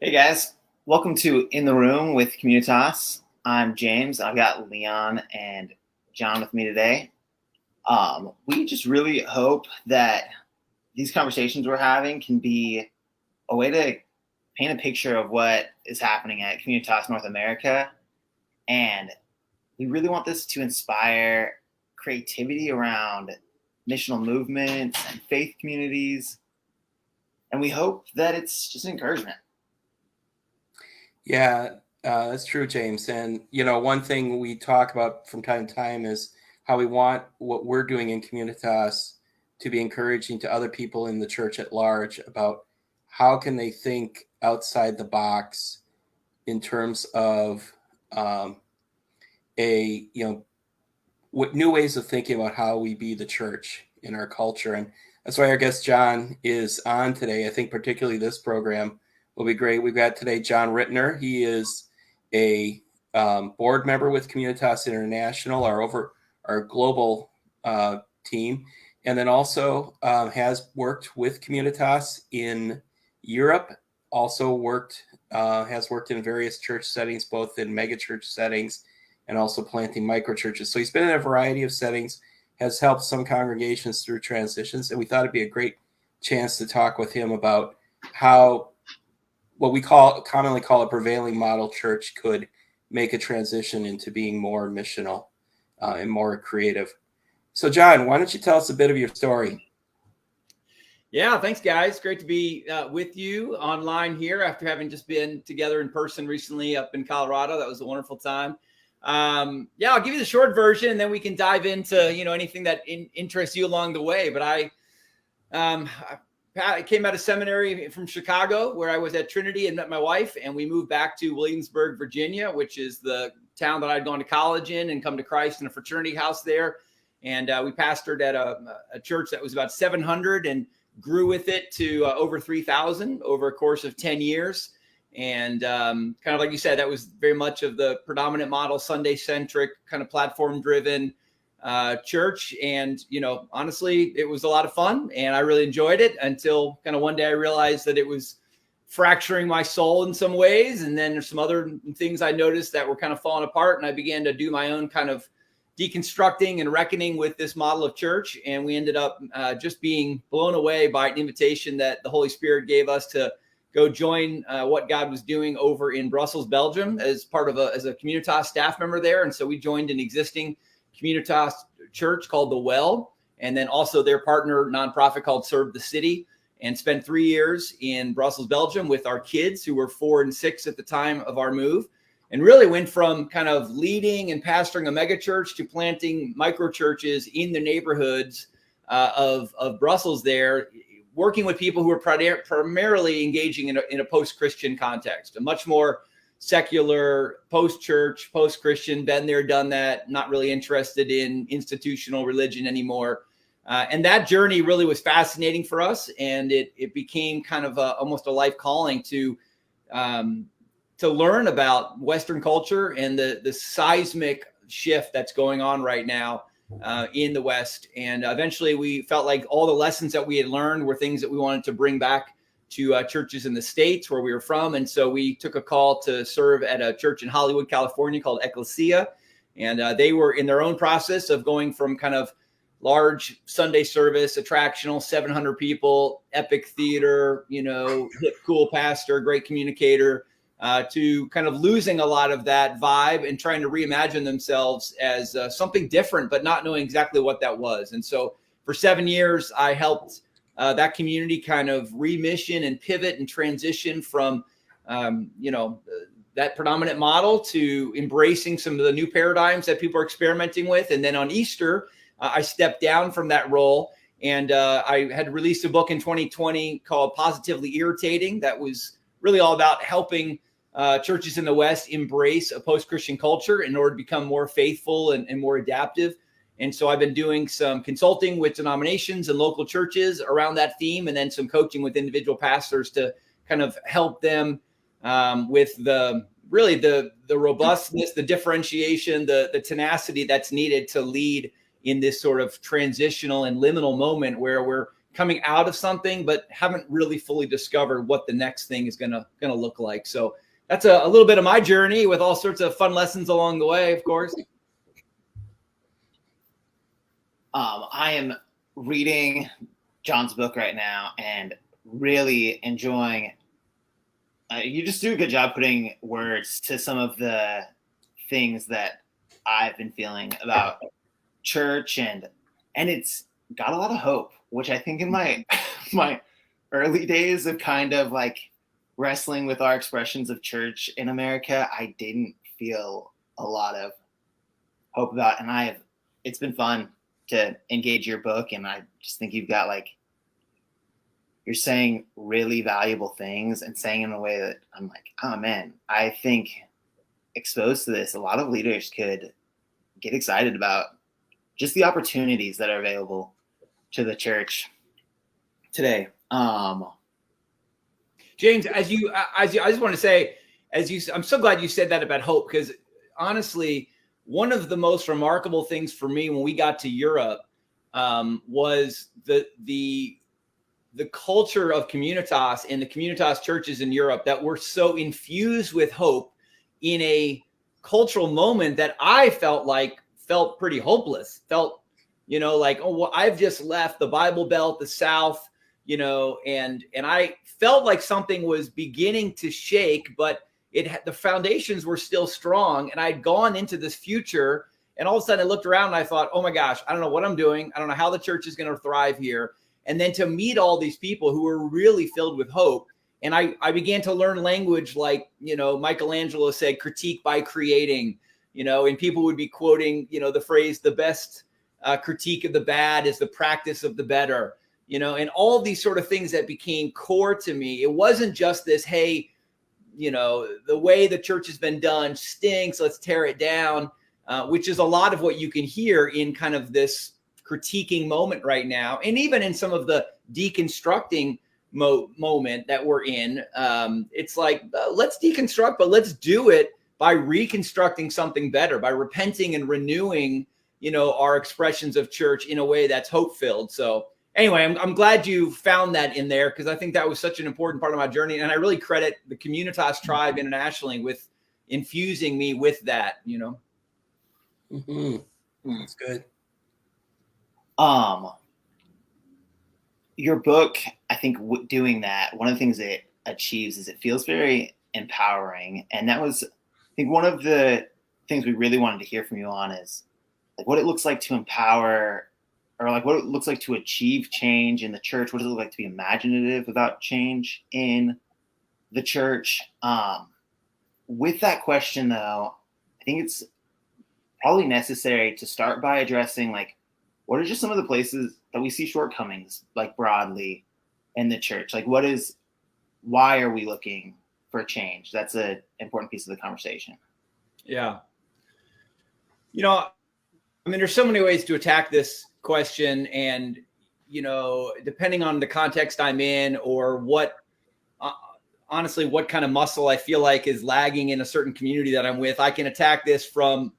Hey guys, welcome to In the Room with Communitas. I'm James. I've got Leon and Jon with me today. We just really hope that these conversations we're having can be a way to paint a picture of what is happening at Communitas North America. And we really want this to inspire creativity around missional movements and faith communities. And we hope that it's just an encouragement. Yeah, that's true, James. And, one thing we talk about from time to time is how we want what we're doing in Communitas to be encouraging to other people in the church at large about how can they think outside the box in terms of what new ways of thinking about how we be the church in our culture. And that's why our guest Jon is on today. I think particularly this program will be great. We've got today Jon Ritner. He is a board member with Communitas International, our global team, and then also has worked with Communitas in Europe. Also has worked in various church settings, both in megachurch settings and also planting microchurches. So he's been in a variety of settings, has helped some congregations through transitions, and we thought it'd be a great chance to talk with him about how what we commonly call a prevailing model church could make a transition into being more missional and more creative. So, Jon, why don't you tell us a bit of your story? Yeah, thanks, guys. Great to be with you online here after having just been together in person recently up in Colorado. That was a wonderful time. I'll give you the short version, and then we can dive into anything that interests you along the way. But I came out of seminary from Chicago, where I was at Trinity and met my wife, and we moved back to Williamsburg, Virginia, which is the town that I'd gone to college in and come to Christ in a fraternity house there. And we pastored at a church that was about 700 and grew with it to over 3,000 over a course of 10 years. And kind of like you said, that was very much of the predominant model, Sunday-centric, kind of platform-driven church. And, honestly, it was a lot of fun and I really enjoyed it until kind of one day I realized that it was fracturing my soul in some ways. And then there's some other things I noticed that were kind of falling apart. And I began to do my own kind of deconstructing and reckoning with this model of church. And we ended up just being blown away by an invitation that the Holy Spirit gave us to go join what God was doing over in Brussels, Belgium, as part of as a Communitas staff member there. And so we joined an existing Communitas church called The Well, and then also their partner nonprofit called Serve the City, and spent 3 years in Brussels, Belgium with our kids who were 4 and 6 at the time of our move, and really went from kind of leading and pastoring a megachurch to planting microchurches in the neighborhoods of Brussels there, working with people who are primarily engaging in a post-Christian context, a much more secular, post-church, post-Christian, been there, done that, not really interested in institutional religion anymore. And that journey really was fascinating for us. And it became kind of almost a life calling to learn about Western culture and the seismic shift that's going on right now in the West. And eventually we felt like all the lessons that we had learned were things that we wanted to bring back to churches in the States where we were from. And so we took a call to serve at a church in Hollywood, California called Ecclesia. And they were in their own process of going from kind of large Sunday service, attractional, 700 people, epic theater, hip, cool pastor, great communicator, to kind of losing a lot of that vibe and trying to reimagine themselves as something different, but not knowing exactly what that was. And so for 7 years, I helped that community kind of remission and pivot and transition from, that predominant model to embracing some of the new paradigms that people are experimenting with. And then on Easter, I stepped down from that role, and I had released a book in 2020 called Positively Irritating that was really all about helping churches in the West embrace a post-Christian culture in order to become more faithful and more adaptive. And so I've been doing some consulting with denominations and local churches around that theme, and then some coaching with individual pastors to kind of help them with the robustness, the differentiation, the tenacity that's needed to lead in this sort of transitional and liminal moment where we're coming out of something, but haven't really fully discovered what the next thing is gonna look like. So that's a little bit of my journey with all sorts of fun lessons along the way, of course. I am reading Jon's book right now and really enjoying. You just do a good job putting words to some of the things that I've been feeling about church, and it's got a lot of hope, which I think in my early days of kind of like wrestling with our expressions of church in America, I didn't feel a lot of hope about. And it's been fun to engage your book, and I just think you've got you're saying really valuable things and saying in a way that I'm like, oh man, I think exposed to this, a lot of leaders could get excited about just the opportunities that are available to the church today. James, I just want to say, I'm so glad you said that about hope, because honestly, one of the most remarkable things for me when we got to Europe was the culture of Communitas and the Communitas churches in Europe that were so infused with hope in a cultural moment that I felt pretty hopeless. Felt, like, oh, well, I've just left the Bible Belt, the South, and I felt like something was beginning to shake, but the foundations were still strong. And I'd gone into this future, and all of a sudden I looked around and I thought, oh my gosh, I don't know what I'm doing. I don't know how the church is going to thrive here. And then to meet all these people who were really filled with hope. And I began to learn language like, Michelangelo said, critique by creating, and people would be quoting, the phrase, the best critique of the bad is the practice of the better, and all these sort of things that became core to me. It wasn't just this, hey, the way the church has been done stinks, let's tear it down, which is a lot of what you can hear in kind of this critiquing moment right now. And even in some of the deconstructing moment that we're in, it's like, let's deconstruct, but let's do it by reconstructing something better, by repenting and renewing, our expressions of church in a way that's hope-filled. So anyway, I'm glad you found that in there, because I think that was such an important part of my journey. And I really credit the Communitas tribe internationally with infusing me with that, Mm-hmm. That's good. Your book, I think doing that, one of the things it achieves is it feels very empowering. And that was, I think, one of the things we really wanted to hear from you on is like what it looks like to empower, or like what it looks like to achieve change in the church. What does it look like to be imaginative about change in the church? With that question though, I think it's probably necessary to start by addressing like, what are just some of the places that we see shortcomings, like broadly in the church? Like why are we looking for change? That's an important piece of the conversation. Yeah. There's so many ways to attack this question, and, depending on the context I'm in or honestly, what kind of muscle I feel like is lagging in a certain community that I'm with, I can attack this from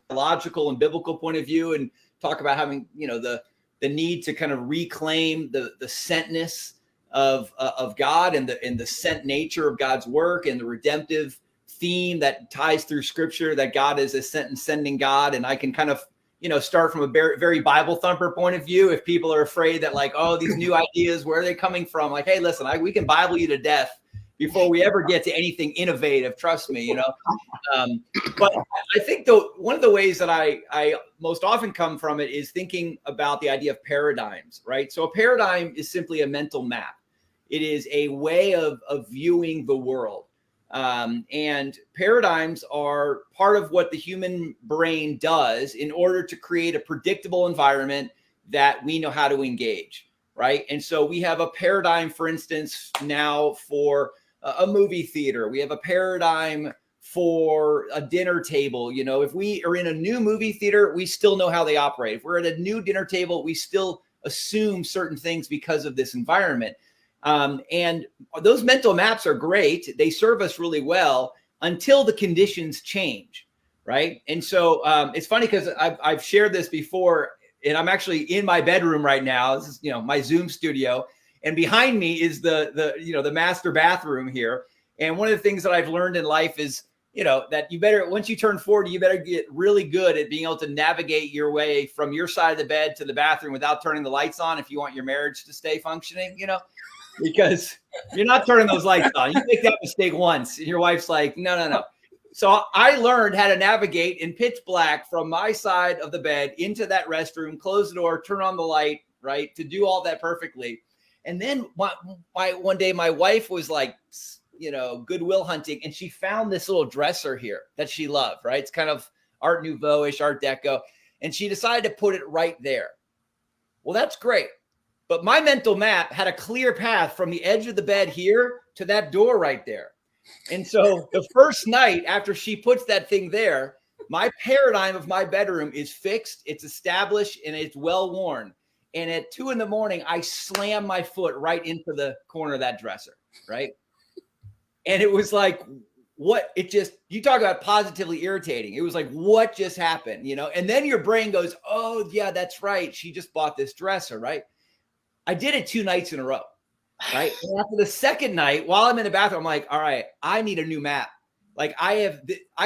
a logical and biblical point of view and talk about having, the need to kind of reclaim the sentness of God and the sent nature of God's work and the redemptive theme that ties through Scripture, that God is a sent and sending God. And I can kind of, start from a very, very Bible thumper point of view. If people are afraid that like, oh, these new ideas, where are they coming from? Like, hey, listen, we can Bible you to death before we ever get to anything innovative. Trust me, But I think one of the ways that I most often come from it is thinking about the idea of paradigms, right? So a paradigm is simply a mental map. It is a way of viewing the world. And paradigms are part of what the human brain does in order to create a predictable environment that we know how to engage, right? And so we have a paradigm, for instance, now for a movie theater. We have a paradigm for a dinner table. If we are in a new movie theater, we still know how they operate. If we're at a new dinner table, we still assume certain things because of this environment. And those mental maps are great. They serve us really well until the conditions change, right? And so it's funny because I've shared this before. and I'm actually in my bedroom right now. This is, my Zoom studio. And behind me is the master bathroom here. And one of the things that I've learned in life is, that you better, once you turn 40, you better get really good at being able to navigate your way from your side of the bed to the bathroom without turning the lights on if you want your marriage to stay functioning, because you're not turning those lights on. You make that mistake once and your wife's like, no. So I learned how to navigate in pitch black from my side of the bed into that restroom, close the door, turn on the light, right, to do all that perfectly. And then one day my wife was like, Goodwill hunting, and she found this little dresser here that she loved, right? It's kind of Art Nouveau-ish, Art Deco. And she decided to put it right there. Well, that's great. But my mental map had a clear path from the edge of the bed here to that door right there. And so the first night after she puts that thing there, my paradigm of my bedroom is fixed, it's established, and it's well worn. And at 2 a.m, I slam my foot right into the corner of that dresser, right? And it was like, you talk about positively irritating. It was like, what just happened, And then your brain goes, oh, yeah, that's right. She just bought this dresser, right? I did it 2 nights in a row, right? And after the second night, while I'm in the bathroom, I'm like, all right, I need a new map. Like I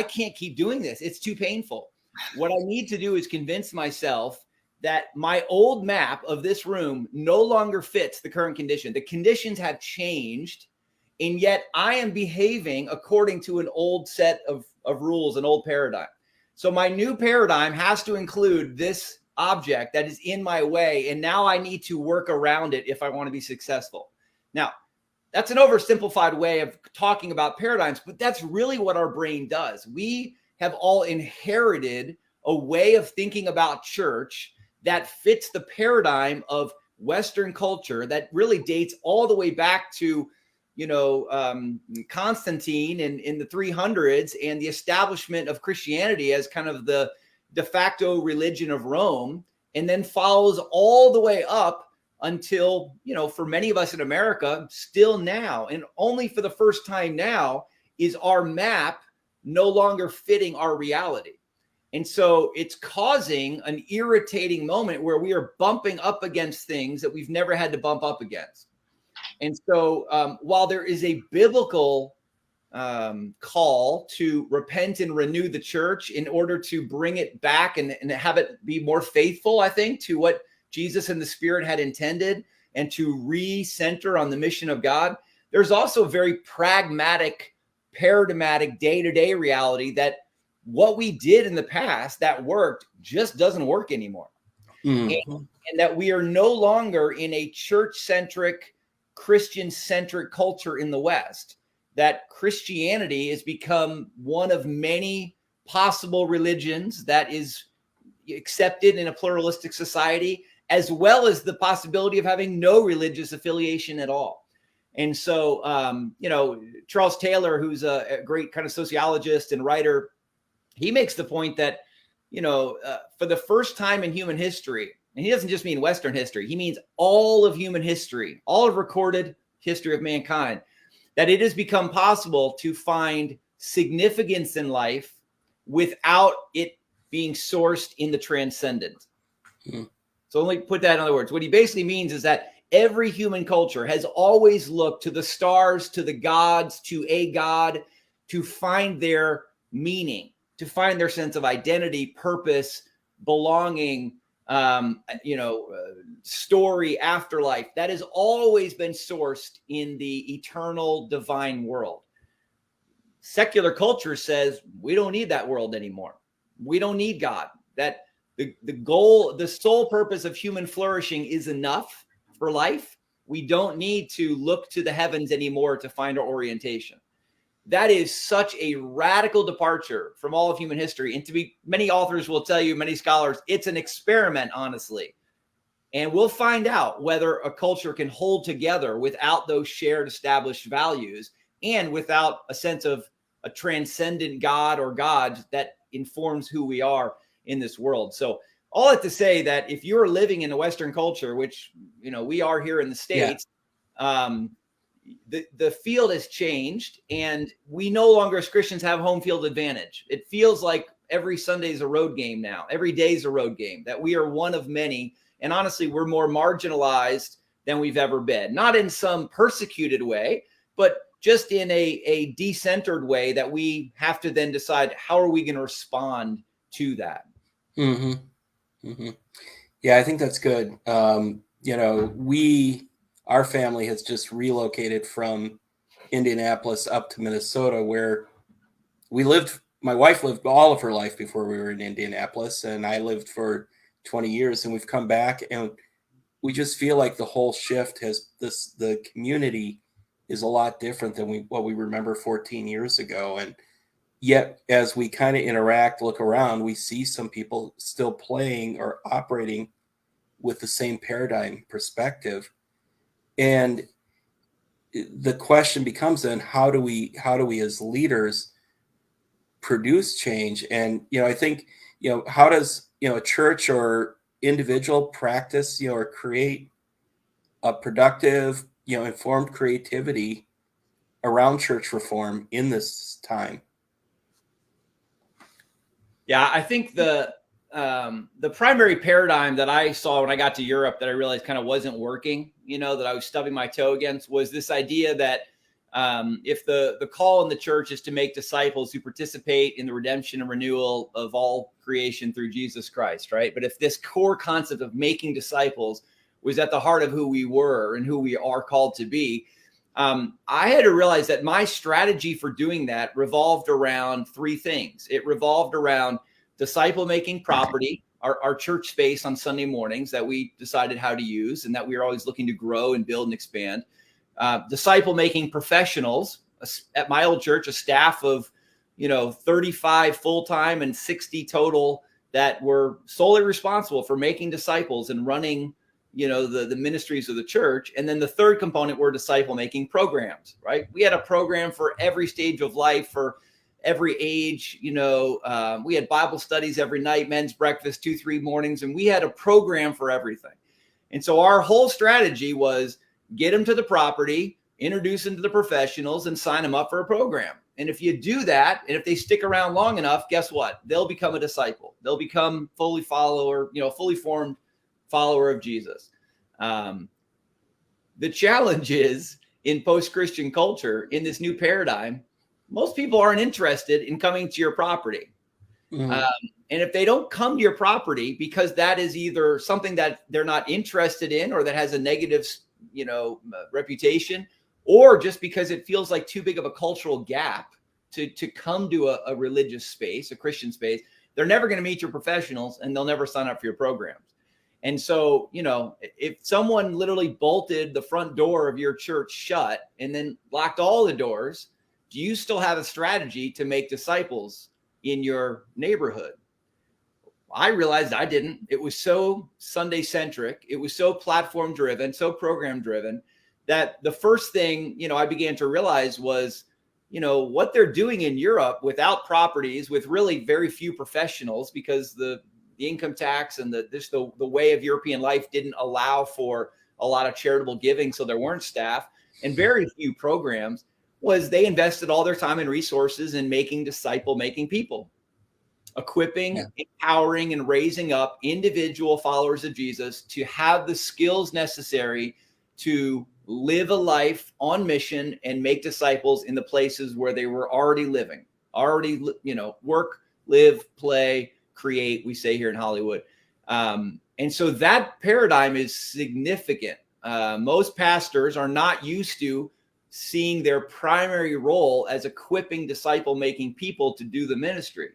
can't keep doing this. It's too painful. What I need to do is convince myself that my old map of this room no longer fits the current condition. The conditions have changed. And yet I am behaving according to an old set of rules, an old paradigm. So my new paradigm has to include this object that is in my way. And now I need to work around it if I want to be successful. Now, that's an oversimplified way of talking about paradigms, but that's really what our brain does. We have all inherited a way of thinking about church that fits the paradigm of Western culture that really dates all the way back to Constantine in the 300s and the establishment of Christianity as kind of the de facto religion of Rome, and then follows all the way up until, for many of us in America, still now, and only for the first time now, is our map no longer fitting our reality. And so it's causing an irritating moment where we are bumping up against things that we've never had to bump up against. And so while there is a biblical call to repent and renew the church in order to bring it back and have it be more faithful, I think, to what Jesus and the Spirit had intended and to re-center on the mission of God, there's also a very pragmatic, paradigmatic, day-to-day reality that what we did in the past that worked just doesn't work anymore. Mm-hmm. And that we are no longer in a church-centric, Christian-centric culture in the West, that Christianity has become one of many possible religions that is accepted in a pluralistic society, as well as the possibility of having no religious affiliation at all. And so, Charles Taylor, who's a great kind of sociologist and writer, he makes the point that, for the first time in human history, and he doesn't just mean Western history, he means all of human history, all of recorded history of mankind, that it has become possible to find significance in life without it being sourced in the transcendent. Hmm. So let me put that in other words. What he basically means is that every human culture has always looked to the stars, to the gods, to a god, to find their meaning, to find their sense of identity, purpose, belonging, story, afterlife. That has always been sourced in the eternal divine world. Secular culture says we don't need that world anymore. We don't need God. That the goal, the sole purpose of human flourishing is enough for life. We don't need to look to the heavens anymore to find our orientation. That is such a radical departure from all of human history. And many authors will tell you, many scholars, it's an experiment, honestly. And we'll find out whether a culture can hold together without those shared established values and without a sense of a transcendent God or gods that informs who we are in this world. So all that to say that if you're living in a Western culture, which, we are here in the States, the field has changed, and we no longer as Christians have home field advantage. It feels like every Sunday is a road game now. Every day is a road game, that we are one of many. And honestly, we're more marginalized than we've ever been, not in some persecuted way, but just in a decentered way that we have to then decide, how are we going to respond to that? Mm-hmm. Mm-hmm. Yeah, I think that's good. Our family has just relocated from Indianapolis up to Minnesota, where we lived. My wife lived all of her life before we were in Indianapolis, and I lived for 20 years, and we've come back, and we just feel like the whole shift the community is a lot different than what we remember 14 years ago. And yet, as we kind of interact, look around, we see some people still playing or operating with the same paradigm perspective. And the question becomes then, how do we as leaders produce change? And, I think, how does, a church or individual practice, or create a productive, informed creativity around church reform in this time? Yeah, I think the primary paradigm that I saw when I got to Europe that I realized kind of wasn't working, that I was stubbing my toe against, was this idea that if the call in the church is to make disciples who participate in the redemption and renewal of all creation through Jesus Christ, right? But if this core concept of making disciples was at the heart of who we were and who we are called to be, I had to realize that my strategy for doing that revolved around three things. It revolved around disciple-making property, our church space on Sunday mornings that we decided how to use and that we were always looking to grow and build and expand. Disciple-making professionals. At my old church, a staff of 35 full-time and 60 total that were solely responsible for making disciples and running the ministries of the church. And then the third component were disciple-making programs, right? We had a program for every stage of life, for every age. We had Bible studies every night, men's breakfast, 2-3 mornings, and we had a program for everything. And so our whole strategy was get them to the property, introduce them to the professionals, and sign them up for a program. And if you do that, and if they stick around long enough, guess what? They'll become a disciple. They'll become fully formed follower of Jesus. The challenge is, in post-Christian culture, in this new paradigm, most people aren't interested in coming to your property. Mm-hmm. And if they don't come to your property because that is either something that they're not interested in or that has a negative, reputation, or just because it feels like too big of a cultural gap to come to a religious space, a Christian space, they're never going to meet your professionals and they'll never sign up for your programs. And so, if someone literally bolted the front door of your church shut and then locked all the doors, do you still have a strategy to make disciples in your neighborhood? I realized I didn't. It was so Sunday centric. It was so platform driven, so program driven, that the first thing, I began to realize was, what they're doing in Europe without properties, with really very few professionals, because the income tax and the way of European life didn't allow for a lot of charitable giving. So there weren't staff and very few programs. Was they invested all their time and resources in making disciple-making people, equipping, empowering, and raising up individual followers of Jesus to have the skills necessary to live a life on mission and make disciples in the places where they were already living, work, live, play, create, we say here in Hollywood. And so that paradigm is significant. Most pastors are not used to seeing their primary role as equipping disciple-making people to do the ministry.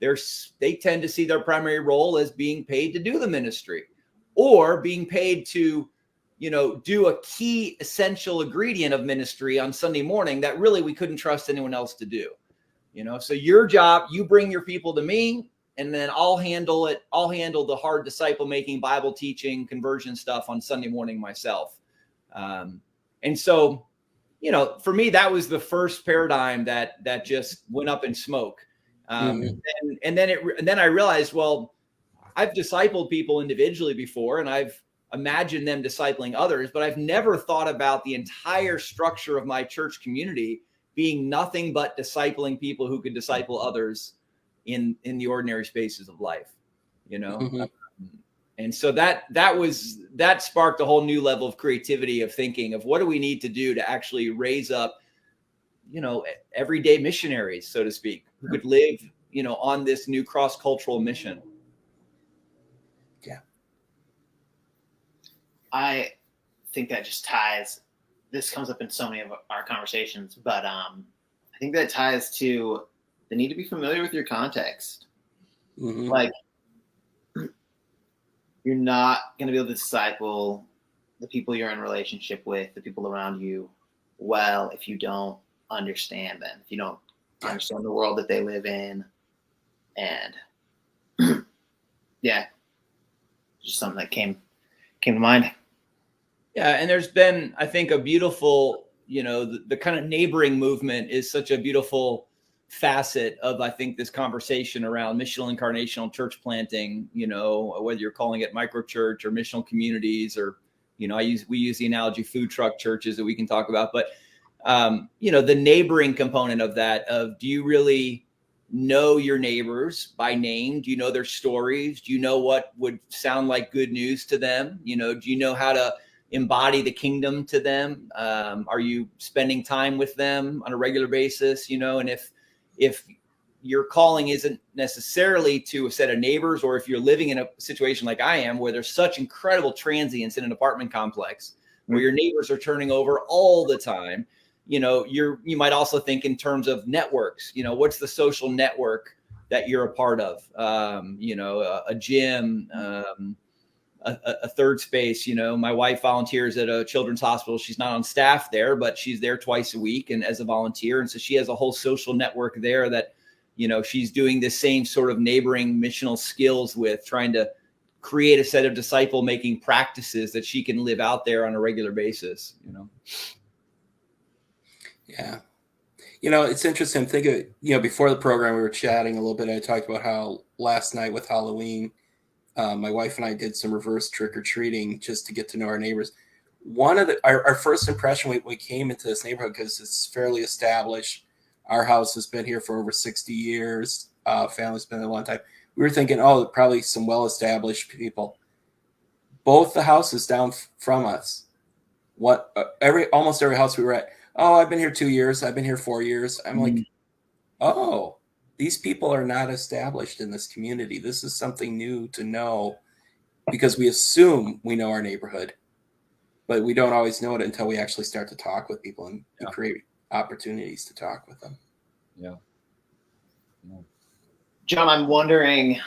They tend to see their primary role as being paid to do the ministry, or being paid to, do a key essential ingredient of ministry on Sunday morning that really we couldn't trust anyone else to do. So your job, you bring your people to me, and then I'll handle it. I'll handle the hard disciple-making, Bible teaching, conversion stuff on Sunday morning myself. And so, for me, that was the first paradigm that just went up in smoke. And then I realized, well, I've discipled people individually before, and I've imagined them discipling others, but I've never thought about the entire structure of my church community being nothing but discipling people who could disciple others in the ordinary spaces of life, you know? Mm-hmm. And so that sparked a whole new level of creativity of thinking of what do we need to do to actually raise up, you know, everyday missionaries, so to speak, who could live, you know, on this new cross-cultural mission. Yeah. I think that just ties, this comes up in so many of our conversations, but I think that ties to the need to be familiar with your context. Mm-hmm. Like, you're not going to be able to disciple the people you're in relationship with, the people around you, well, if you don't understand them, if you don't understand the world that they live in. And yeah, just something that came to mind. Yeah, and there's been, I think, a beautiful, you know, the kind of neighboring movement is such a beautiful facet of, I think, this conversation around missional incarnational church planting, you know, whether you're calling it microchurch or missional communities, or, you know, we use the analogy food truck churches that we can talk about, but you know, the neighboring component of that, of do you really know your neighbors by name? Do you know their stories? Do you know what would sound like good news to them? You know, do you know how to embody the kingdom to them? Are you spending time with them on a regular basis? You know, and if your calling isn't necessarily to a set of neighbors, or if you're living in a situation like I am, where there's such incredible transience in an apartment complex, where your neighbors are turning over all the time, you know, you might also think in terms of networks. You know, what's the social network that you're a part of? You know, a gym, a third space. You know, my wife volunteers at a children's hospital. She's not on staff there, but she's there twice a week and as a volunteer. And so she has a whole social network there that, you know, she's doing this same sort of neighboring missional skills with, trying to create a set of disciple making practices that she can live out there on a regular basis, you know? Yeah. You know, it's interesting. Think of, you know, before the program, we were chatting a little bit. I talked about how last night with Halloween, my wife and I did some reverse trick-or-treating just to get to know our neighbors. One of our first impression, we came into this neighborhood because it's fairly established. Our house has been here for over 60 years. Family's been there a long time. We were thinking, oh, probably some well-established people. Both the houses down from us, almost every house we were at, oh, I've been here 2 years. I've been here 4 years. I'm like, oh, these people are not established in this community. This is something new to know, because we assume we know our neighborhood, but we don't always know it until we actually start to talk with people and create opportunities to talk with them. Yeah. Jon, I'm wondering,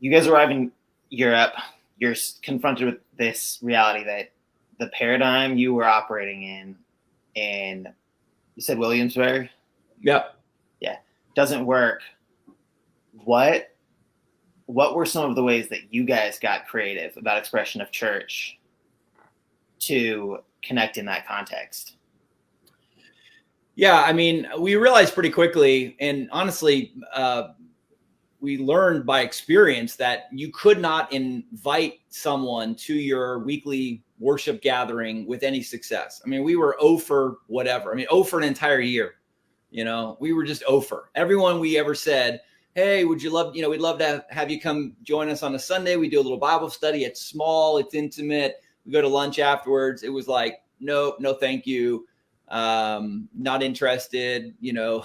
you guys arrive in Europe, you're confronted with this reality that the paradigm you were operating in, you said Williamsburg? Yeah. Doesn't work. What were some of the ways that you guys got creative about expression of church to connect in that context? Yeah, I mean, we realized pretty quickly, and honestly, we learned by experience that you could not invite someone to your weekly worship gathering with any success. I mean, we were 0 for whatever. I mean, 0 for an entire year. You know, we were just 0 for. Everyone we ever said, hey, would you love, you know, we'd love to have you come join us on a Sunday. We do a little Bible study. It's small, it's intimate. We go to lunch afterwards. It was like, no, thank you. Not interested, you know,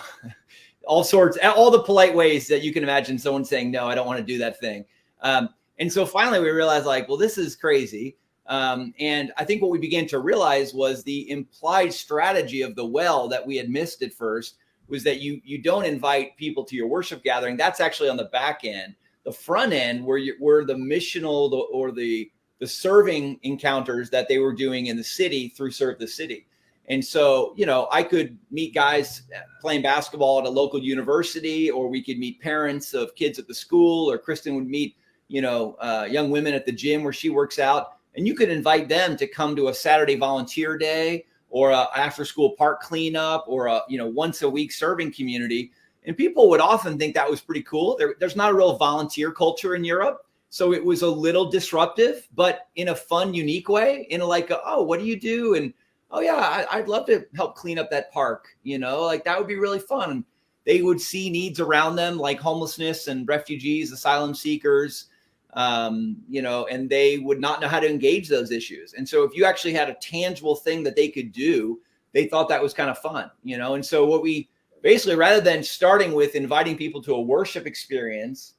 all the polite ways that you can imagine someone saying, no, I don't want to do that thing. And so finally we realized, like, well, this is crazy. And I think what we began to realize was the implied strategy of the well that we had missed at first was that you don't invite people to your worship gathering. That's actually on the back end. The front end, where the missional or the serving encounters that they were doing in the city through Serve the City. And so, you know, I could meet guys playing basketball at a local university, or we could meet parents of kids at the school, or Kristen would meet, you know, young women at the gym where she works out. And you could invite them to come to a Saturday volunteer day, or a after school park cleanup, or a, you know, once a week serving community. And people would often think that was pretty cool. There's not a real volunteer culture in Europe. So it was a little disruptive, but in a fun, unique way, in a like, oh, what do you do? And, oh yeah, I'd love to help clean up that park. You know, like that would be really fun. they would see needs around them like homelessness and refugees, asylum seekers, and they would not know how to engage those issues. And so if you actually had a tangible thing that they could do, they thought that was kind of fun, And so what we basically, rather than starting with inviting people to a worship experience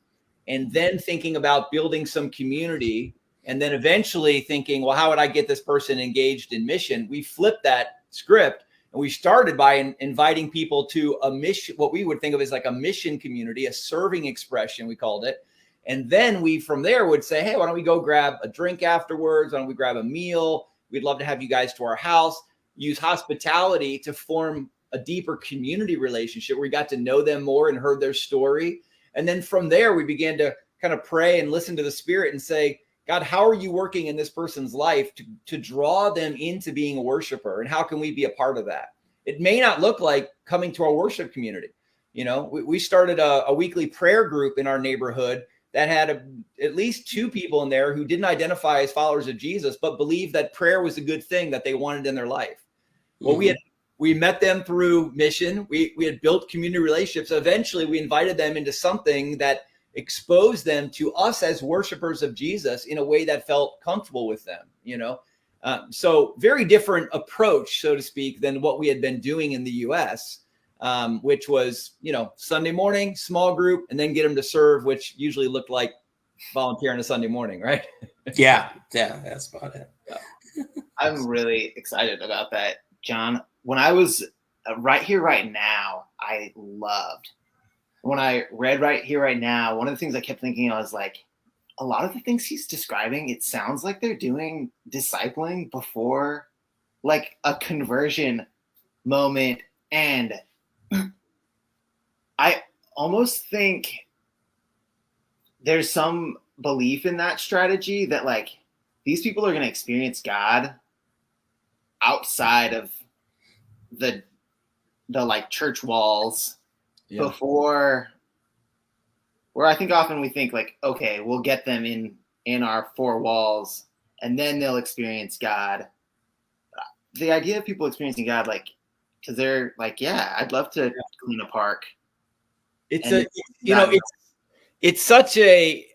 and then thinking about building some community and then eventually thinking, well, how would I get this person engaged in mission? We flipped that script. And we started by inviting people to a mission, what we would think of as like a mission community, a serving expression, we called it. And then we, from there, would say, hey, why don't we go grab a drink afterwards? Why don't we grab a meal? We'd love to have you guys to our house. Use hospitality to form a deeper community relationship where we got to know them more and heard their story. And then from there, we began to kind of pray and listen to the Spirit and say, God, how are you working in this person's life to draw them into being a worshiper? And how can we be a part of that? It may not look like coming to our worship community. We started a weekly prayer group in our neighborhood that had at least 2 people in there who didn't identify as followers of Jesus, but believed that prayer was a good thing that they wanted in their life. Well, we met them through mission. We had built community relationships. Eventually, we invited them into something that expose them to us as worshipers of Jesus in a way that felt comfortable with them, so very different approach, so to speak, than what we had been doing in the US, which was, Sunday morning, small group, and then get them to serve, which usually looked like volunteer on a Sunday morning, right? Yeah, that's about it. Yeah. I'm really excited about that, John. When I was Right Here, Right Now, I loved. When I read Right Here, Right Now, one of the things I kept thinking, I was like, a lot of the things he's describing, it sounds like they're doing discipling before like a conversion moment. And I almost think there's some belief in that strategy that like these people are going to experience God outside of the like church walls. Yeah. Before, where I think often we think like, okay, we'll get them in our 4 walls and then they'll experience God. The idea of people experiencing God, like, because they're like, yeah, I'd love to clean a park. It's it's such a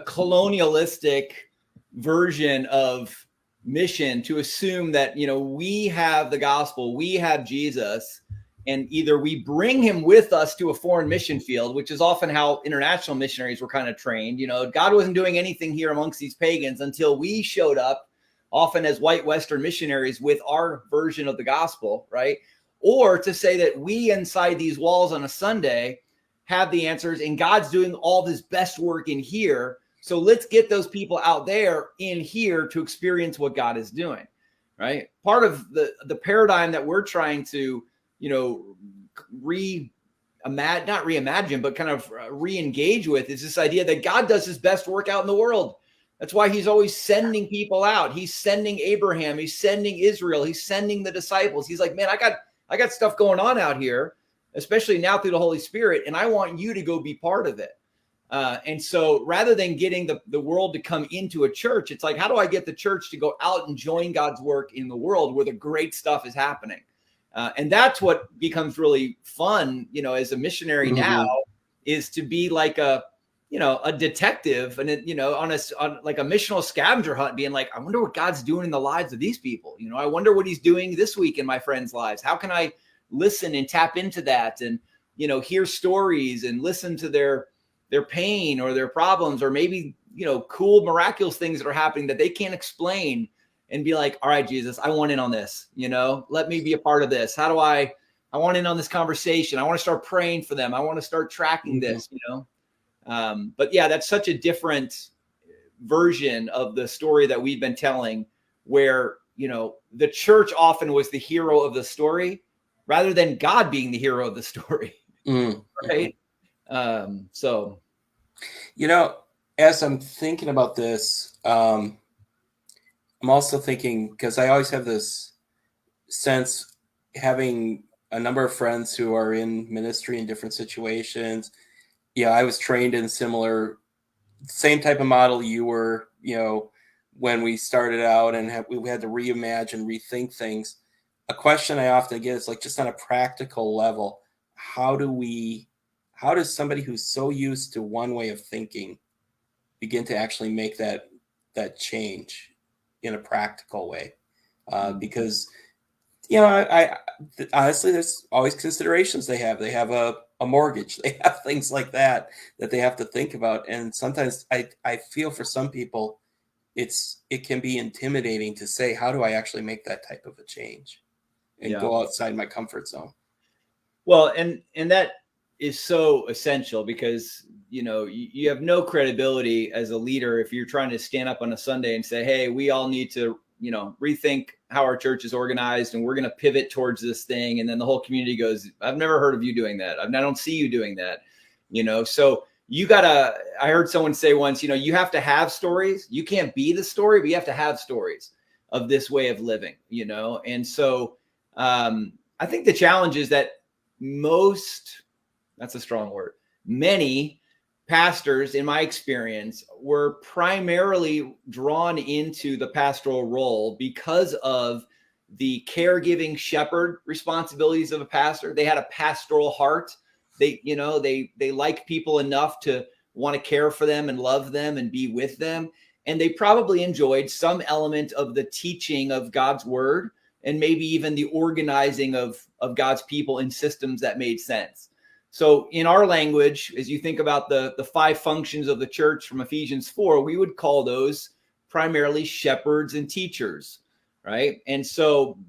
colonialistic version of mission to assume that, we have the gospel, we have Jesus, and either we bring him with us to a foreign mission field, which is often how international missionaries were kind of trained. God wasn't doing anything here amongst these pagans until we showed up, often as white Western missionaries with our version of the gospel, right? Or to say that we inside these walls on a Sunday have the answers and God's doing all his best work in here. So let's get those people out there in here to experience what God is doing, right? Part of the paradigm that we're trying to, not reimagine, but kind of re-engage with is this idea that God does his best work out in the world. That's why he's always sending people out. He's sending Abraham. He's sending Israel. He's sending the disciples. He's like, man, I got stuff going on out here, especially now through the Holy Spirit, and I want you to go be part of it. And so rather than getting the world to come into a church, it's like, how do I get the church to go out and join God's work in the world where the great stuff is happening? And that's what becomes really fun, as a missionary now, is to be like a detective and, on like a missional scavenger hunt, being like, I wonder what God's doing in the lives of these people. I wonder what he's doing this week in my friends' lives. How can I listen and tap into that and, hear stories and listen to their pain or their problems, or maybe, cool, miraculous things that are happening that they can't explain, and be like, all right, Jesus, I want in on this, let me be a part of this. How do I want in on this conversation. I want to start praying for them. I want to start tracking this, but yeah, that's such a different version of the story that we've been telling, where, the church often was the hero of the story rather than God being the hero of the story. Right. So, as I'm thinking about this, I'm also thinking, because I always have this sense, having a number of friends who are in ministry in different situations. I was trained in same type of model you were, when we started out, and we had to reimagine, rethink things. A question I often get is like, just on a practical level, how does somebody who's so used to one way of thinking begin to actually make that change in a practical way? Because, I honestly, there's always considerations they have. They have a mortgage, they have things like that they have to think about. And sometimes I feel for some people, it can be intimidating to say, how do I actually make that type of a change and go outside my comfort zone? Well, and that is so essential, because you have no credibility as a leader if you're trying to stand up on a Sunday and say, hey, we all need to rethink how our church is organized, and we're going to pivot towards this thing. And then the whole community goes, I've never heard of you doing that. I don't see you doing that. So I heard someone say once, you have to have stories. You can't be the story, but you have to have stories of this way of living, And so I think the challenge is that that's a strong word, many pastors, in my experience, were primarily drawn into the pastoral role because of the caregiving shepherd responsibilities of a pastor. They had a pastoral heart. They like people enough to want to care for them and love them and be with them. And they probably enjoyed some element of the teaching of God's word, and maybe even the organizing of God's people in systems that made sense. So in our language, as you think about the 5 functions of the church from Ephesians 4, we would call those primarily shepherds and teachers, right? And so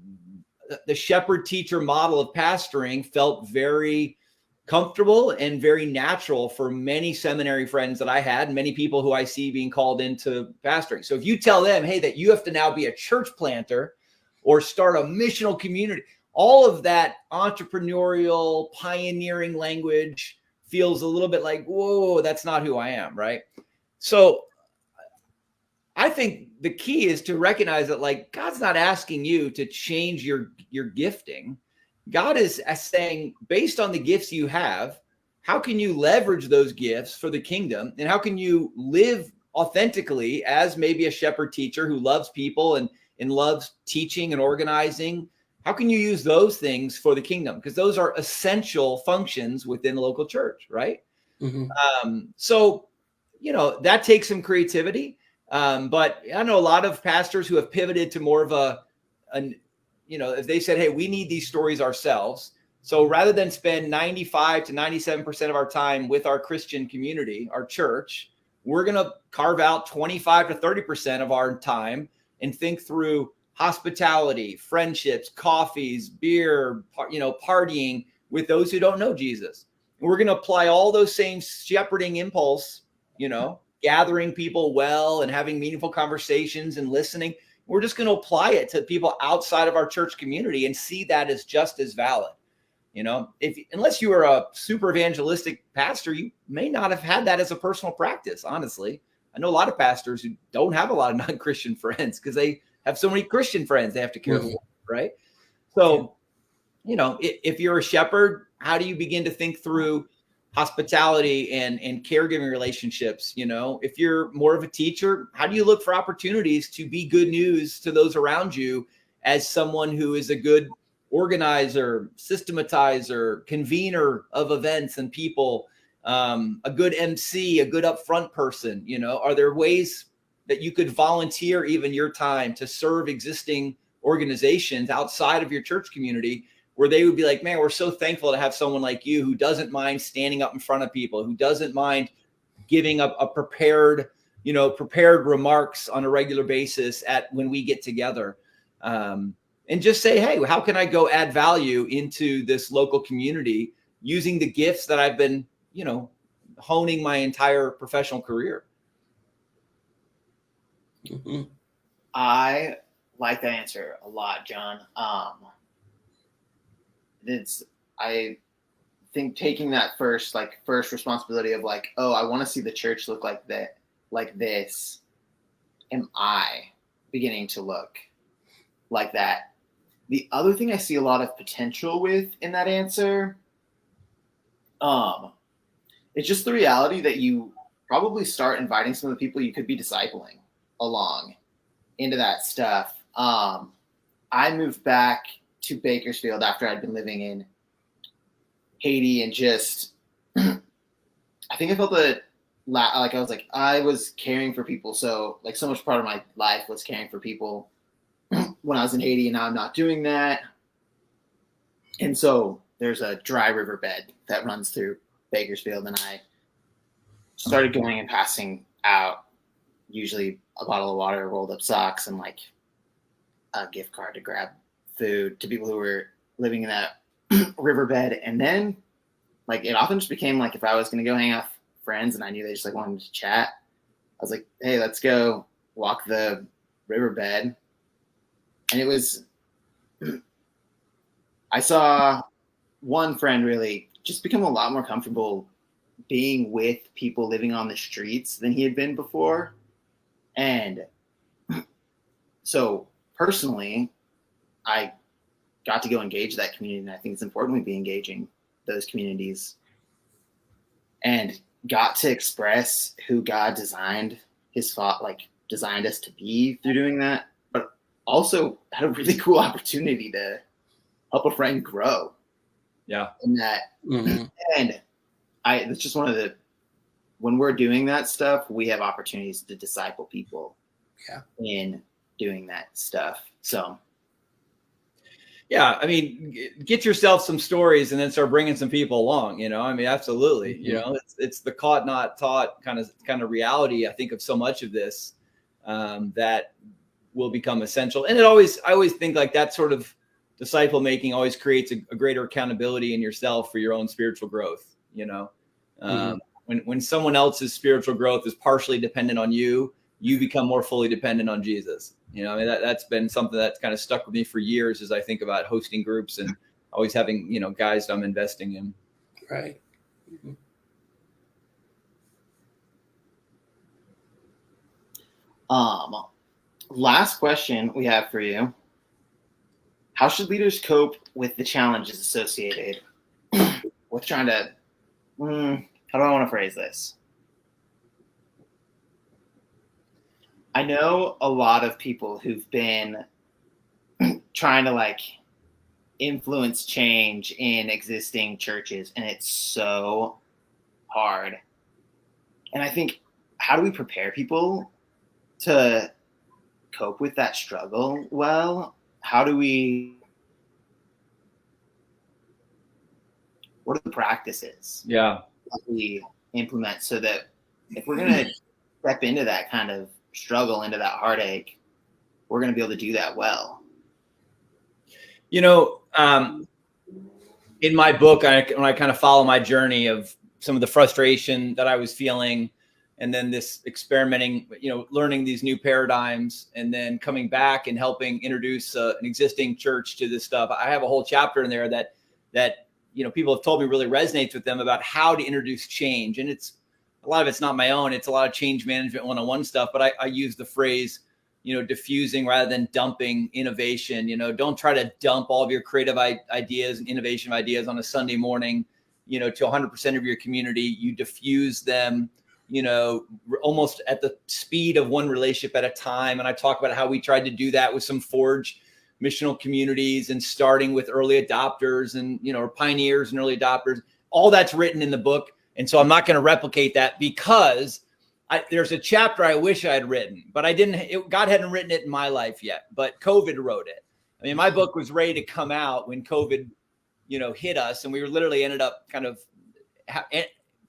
the shepherd teacher model of pastoring felt very comfortable and very natural for many seminary friends that I had, and many people who I see being called into pastoring. So if you tell them, hey, that you have to now be a church planter or start a missional community, all of that entrepreneurial, pioneering language feels a little bit like, whoa, that's not who I am, right? So I think the key is to recognize that, like, God's not asking you to change your gifting. God is saying, based on the gifts you have, how can you leverage those gifts for the kingdom? And how can you live authentically as maybe a shepherd teacher who loves people and loves teaching and organizing? How can you use those things for the kingdom? Because those are essential functions within the local church, right? Mm-hmm. So, that takes some creativity. But I know a lot of pastors who have pivoted to more of if they said, hey, we need these stories ourselves. So rather than spend 95 to 97% of our time with our Christian community, our church, we're going to carve out 25 to 30% of our time and think through hospitality, friendships, coffees, beer, partying with those who don't know Jesus. And we're going to apply all those same shepherding impulse, gathering people well and having meaningful conversations and listening. We're just going to apply it to people outside of our church community and see that as just as valid. Unless you are a super evangelistic pastor, you may not have had that as a personal practice. Honestly, I know a lot of pastors who don't have a lot of non-Christian friends because they have so many Christian friends they have to care for, right? So, if you're a shepherd, how do you begin to think through hospitality and caregiving relationships? If you're more of a teacher, how do you look for opportunities to be good news to those around you as someone who is a good organizer, systematizer, convener of events and people, a good MC, a good upfront person? Are there ways that you could volunteer even your time to serve existing organizations outside of your church community, where they would be like, man, we're so thankful to have someone like you who doesn't mind standing up in front of people, who doesn't mind giving up a prepared remarks on a regular basis when we get together. And just say, hey, how can I go add value into this local community using the gifts that I've been, honing my entire professional career? Mm-hmm. I like that answer a lot, John. I think taking that first responsibility of like, oh, I want to see the church look like that, like this. Am I beginning to look like that? The other thing I see a lot of potential with in that answer, it's just the reality that you probably start inviting some of the people you could be discipling along into that stuff. I moved back to Bakersfield after I'd been living in Haiti and just, I think I felt that like I was caring for people. So like so much part of my life was caring for people when I was in Haiti, and now I'm not doing that. And so there's a dry riverbed that runs through Bakersfield, and I started going and passing out usually a bottle of water, rolled up socks, and like a gift card to grab food to people who were living in that riverbed. And then like it often just became like if I was going to go hang out with friends and I knew they just like wanted to chat, I was like, hey, let's go walk the riverbed. And it was, I saw one friend really just become a lot more comfortable being with people living on the streets than he had been before. And so personally, I got to go engage that community, and I think it's important we be engaging those communities, and got to express who God designed designed us to be through doing that, but also had a really cool opportunity to help a friend grow. Yeah. In that. Mm-hmm. And it's just one of the, when we're doing that stuff, we have opportunities to disciple people in doing that stuff. So. Yeah. I mean, get yourself some stories and then start bringing some people along, you know, I mean, absolutely. Mm-hmm. You know, it's the caught, not taught kind of reality, I think, of so much of this that will become essential. And I always think like that sort of disciple making always creates a greater accountability in yourself for your own spiritual growth. You know, when someone else's spiritual growth is partially dependent on you, you become more fully dependent on Jesus. You know, I mean, that's been something that's kind of stuck with me for years as I think about hosting groups and always having, you know, guys that I'm investing in. Right. Mm-hmm. Last question we have for you. How should leaders cope with the challenges associated with trying to, how do I want to phrase this? I know a lot of people who've been trying to like influence change in existing churches, and it's so hard. And I think, how do we prepare people to cope with that struggle well? What are the practices that we implement so that if we're going to step into that kind of struggle, into that heartache, we're going to be able to do that well? You know, in my book, when I kind of follow my journey of some of the frustration that I was feeling, and then this experimenting, you know, learning these new paradigms, and then coming back and helping introduce an existing church to this stuff. I have a whole chapter in there that you know, people have told me really resonates with them about how to introduce change. And it's a lot of it's not my own. It's a lot of change management 101 stuff. But I use the phrase, you know, diffusing rather than dumping innovation. You know, don't try to dump all of your creative ideas and innovation ideas on a Sunday morning, you know, to 100% of your community. You diffuse them, you know, almost at the speed of one relationship at a time. And I talk about how we tried to do that with some Forge missional communities, and starting with early adopters and, you know, or pioneers and early adopters. All that's written in the book. And so I'm not going to replicate that, because there's a chapter I wish I had written, but I didn't. God hadn't written it in my life yet, but COVID wrote it. I mean, my book was ready to come out when COVID, you know, hit us, and we were literally ended up kind of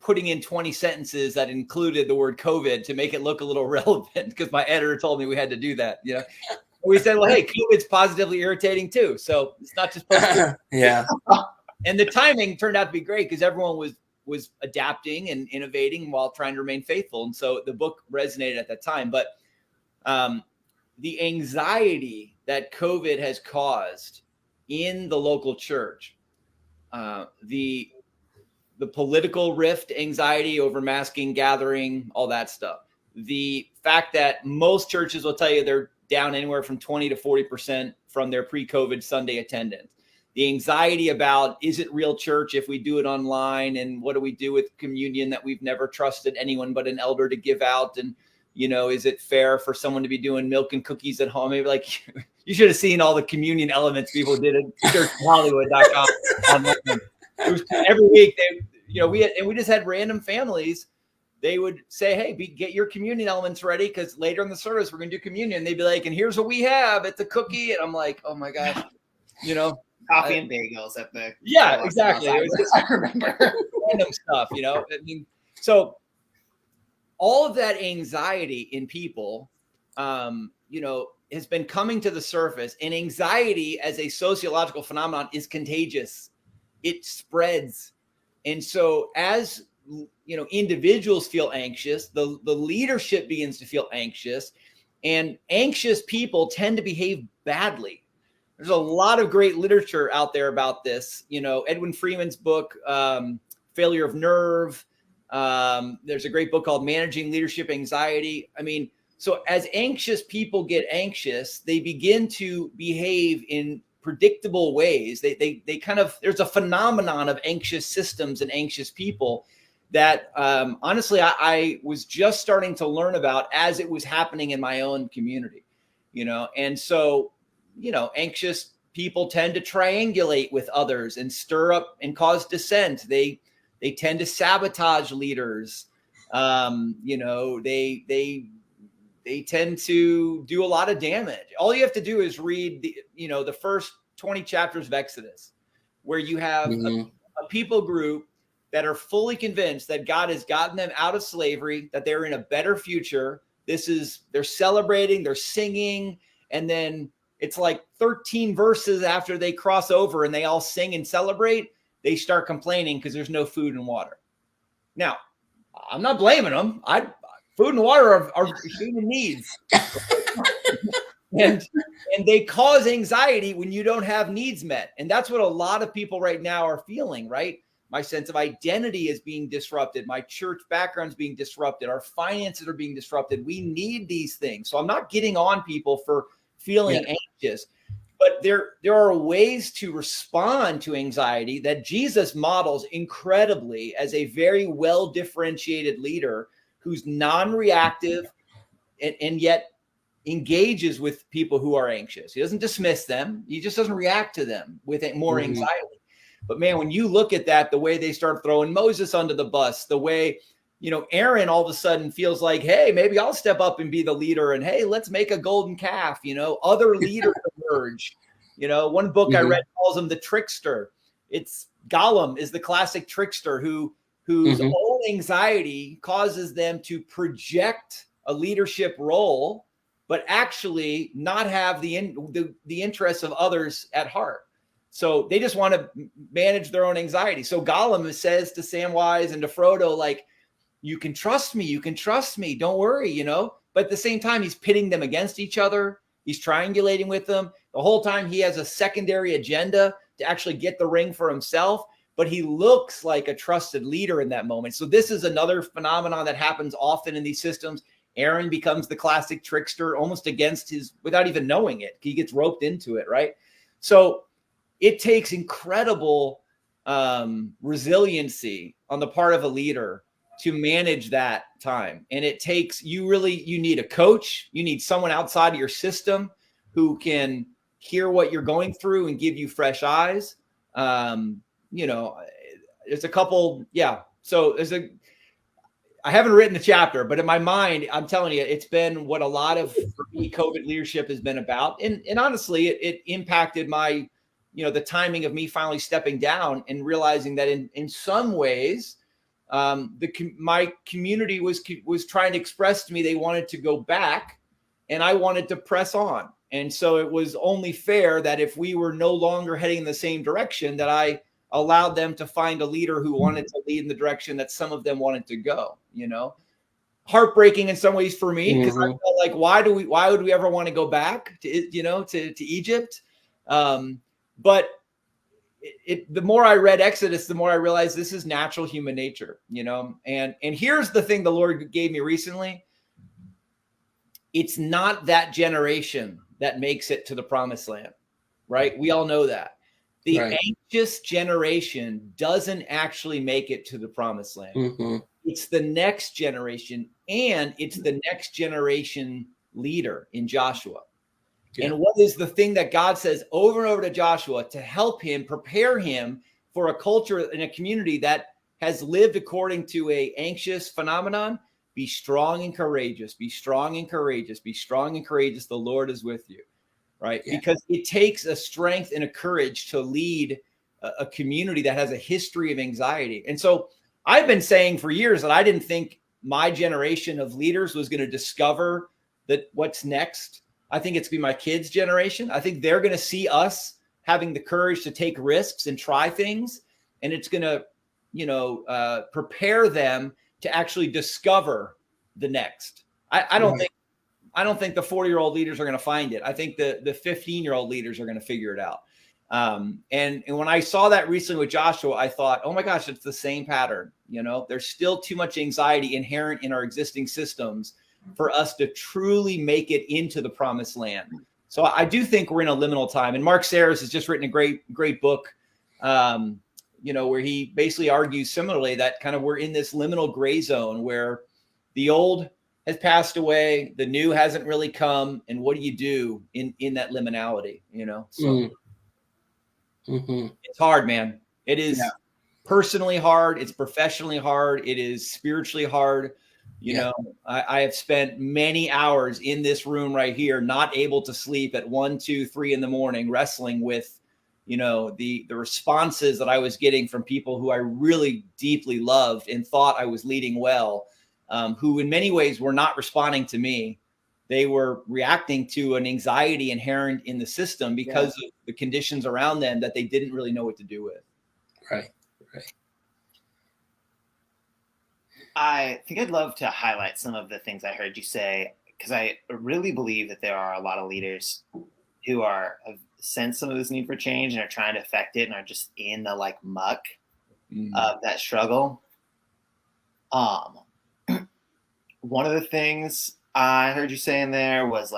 putting in 20 sentences that included the word COVID to make it look a little relevant, because my editor told me we had to do that. You know, we said, well, hey, COVID's positively irritating too, so it's not just positive. Yeah. And the timing turned out to be great because everyone was adapting and innovating while trying to remain faithful. And so the book resonated at that time. But the anxiety that COVID has caused in the local church, the political rift anxiety over masking, gathering, all that stuff. The fact that most churches will tell you they're down anywhere from 20 to 40% from their pre-COVID Sunday attendance. The anxiety about, is it real church if we do it online? And what do we do with communion that we've never trusted anyone but an elder to give out? And, you know, is it fair for someone to be doing milk and cookies at home? Maybe like, you should have seen all the communion elements people did at churchhollywood.com. It was every week. We just had random families. They would say, "Hey, get your communion elements ready because later in the service we're going to do communion." They'd be like, "And here's what we have. It's a cookie." And I'm like, "Oh my gosh, coffee and bagels at the exactly." It was just I remember random stuff, I mean, so all of that anxiety in people, has been coming to the surface. And anxiety as a sociological phenomenon is contagious. It spreads. And so as individuals feel anxious, the leadership begins to feel anxious, and anxious people tend to behave badly. There's a lot of great literature out there about this. Edwin Freeman's book, Failure of Nerve. There's a great book called Managing Leadership Anxiety. I mean, so as anxious people get anxious, they begin to behave in predictable ways. They kind of, there's a phenomenon of anxious systems and anxious people that honestly, I was just starting to learn about as it was happening in my own community, and so, anxious people tend to triangulate with others and stir up and cause dissent. They tend to sabotage leaders. They tend to do a lot of damage. All you have to do is read the first 20 chapters of Exodus, where you have a people group that are fully convinced that God has gotten them out of slavery, that they're in a better future. They're celebrating, they're singing, and then it's like 13 verses after they cross over and they all sing and celebrate, they start complaining because there's no food and water. Now, I'm not blaming them. Food and water are human needs. and they cause anxiety when you don't have needs met. And that's what a lot of people right now are feeling, right? My sense of identity is being disrupted. My church background is being disrupted. Our finances are being disrupted. We need these things. So I'm not getting on people for feeling anxious, but there are ways to respond to anxiety that Jesus models incredibly as a very well differentiated leader who's non-reactive and yet engages with people who are anxious. He doesn't dismiss them. He just doesn't react to them with more anxiety. But man, when you look at that, the way they start throwing Moses under the bus, the way, Aaron all of a sudden feels like, hey, maybe I'll step up and be the leader. And hey, let's make a golden calf, other leaders emerge. One book I read calls him the trickster. It's Gollum is the classic trickster whose own anxiety causes them to project a leadership role, but actually not have the interests of others at heart. So they just want to manage their own anxiety. So Gollum says to Samwise and to Frodo, like, you can trust me, don't worry, But at the same time, he's pitting them against each other. He's triangulating with them. The whole time he has a secondary agenda to actually get the ring for himself. But he looks like a trusted leader in that moment. So this is another phenomenon that happens often in these systems. Aaron becomes the classic trickster almost against without even knowing it. He gets roped into it, right? So it takes incredible resiliency on the part of a leader to manage that time. And it takes, you need a coach. You need someone outside of your system who can hear what you're going through and give you fresh eyes. There's a couple. Yeah. So I haven't written the chapter, but in my mind, I'm telling you, it's been what a lot of COVID leadership has been about. And honestly, it impacted my, the timing of me finally stepping down and realizing that in some ways, my community was trying to express to me they wanted to go back and I wanted to press on. And so it was only fair that if we were no longer heading in the same direction, that I allowed them to find a leader who wanted to lead in the direction that some of them wanted to go, heartbreaking in some ways for me, because I felt like, why would we ever want to go back to, to Egypt? But the more I read Exodus, the more I realized this is natural human nature, and here's the thing the Lord gave me recently. It's not that generation that makes it to the promised land, right? We all know that. The anxious generation doesn't actually make it to the promised land. It's the next generation, and it's the next generation leader in Joshua. And what is the thing that God says over and over to Joshua to help him, prepare him for a culture in a community that has lived according to a anxious phenomenon, be strong and courageous, be strong and courageous, be strong and courageous. The Lord is with you, right? Yeah. Because it takes a strength and a courage to lead a community that has a history of anxiety. And so I've been saying for years that I didn't think my generation of leaders was going to discover that what's next. I think it's going to be my kids' generation. I think they're going to see us having the courage to take risks and try things. And it's going to, prepare them to actually discover the next. I don't think the 40-year-old leaders are going to find it. I think the 15-year-old leaders are going to figure it out. And when I saw that recently with Joshua, I thought, oh my gosh, it's the same pattern. There's still too much anxiety inherent in our existing systems for us to truly make it into the promised land. So I do think we're in a liminal time. And Mark Sayers has just written a great book, where he basically argues similarly that kind of we're in this liminal gray zone where the old has passed away, the new hasn't really come. And what do you do in that liminality, So It's hard, man. It is personally hard. It's professionally hard. It is spiritually hard. I have spent many hours in this room right here, not able to sleep at 1, 2, 3 in the morning, wrestling with, the responses that I was getting from people who I really deeply loved and thought I was leading well, who in many ways were not responding to me. They were reacting to an anxiety inherent in the system because of the conditions around them that they didn't really know what to do with. Right. I think I'd love to highlight some of the things I heard you say, because I really believe that there are a lot of leaders who have sensed some of this need for change and are trying to affect it and are just in the muck of that struggle. One of the things I heard you say in there was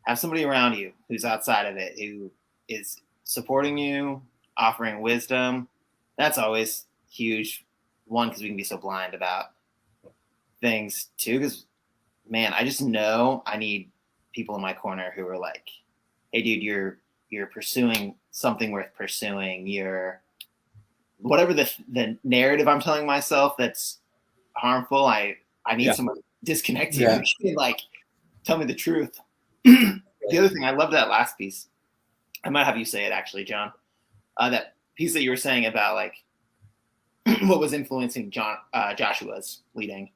have somebody around you who's outside of it, who is supporting you, offering wisdom. That's always huge. One, because we can be so blind about things. Two, because, man, I just know I need people in my corner who are like, hey, dude, you're pursuing something worth pursuing. You're whatever the narrative I'm telling myself that's harmful. I need someone to disconnect you. Tell me the truth. The other thing, I love that last piece. I might have you say it actually, John. That piece that you were saying about what was influencing Joshua's leading.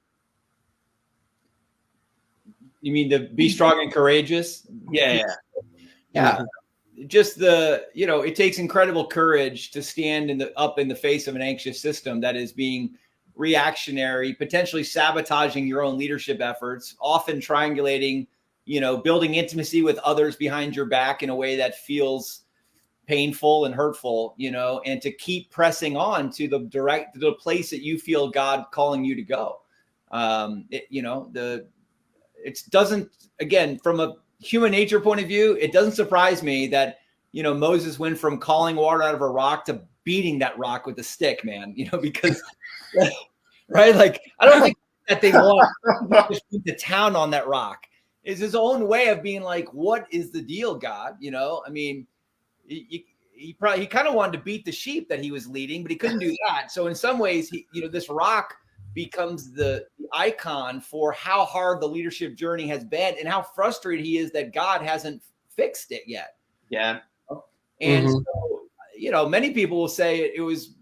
You mean to be strong and courageous? Yeah. Just it takes incredible courage to stand up in the face of an anxious system that is being reactionary, potentially sabotaging your own leadership efforts, often triangulating, building intimacy with others behind your back in a way that feels painful and hurtful, and to keep pressing on to the place that you feel God calling you to go. It doesn't, again, from a human nature point of view, it doesn't surprise me that, Moses went from calling water out of a rock to beating that rock with a stick, man, because, right? I don't think that they want to just beat the town on that rock. It's his own way of being what is the deal, God? I mean, he kind of wanted to beat the sheep that he was leading, but he couldn't do that. So in some ways, this rock becomes the icon for how hard the leadership journey has been and how frustrated he is that God hasn't fixed it yet. Yeah. And so, many people will say it was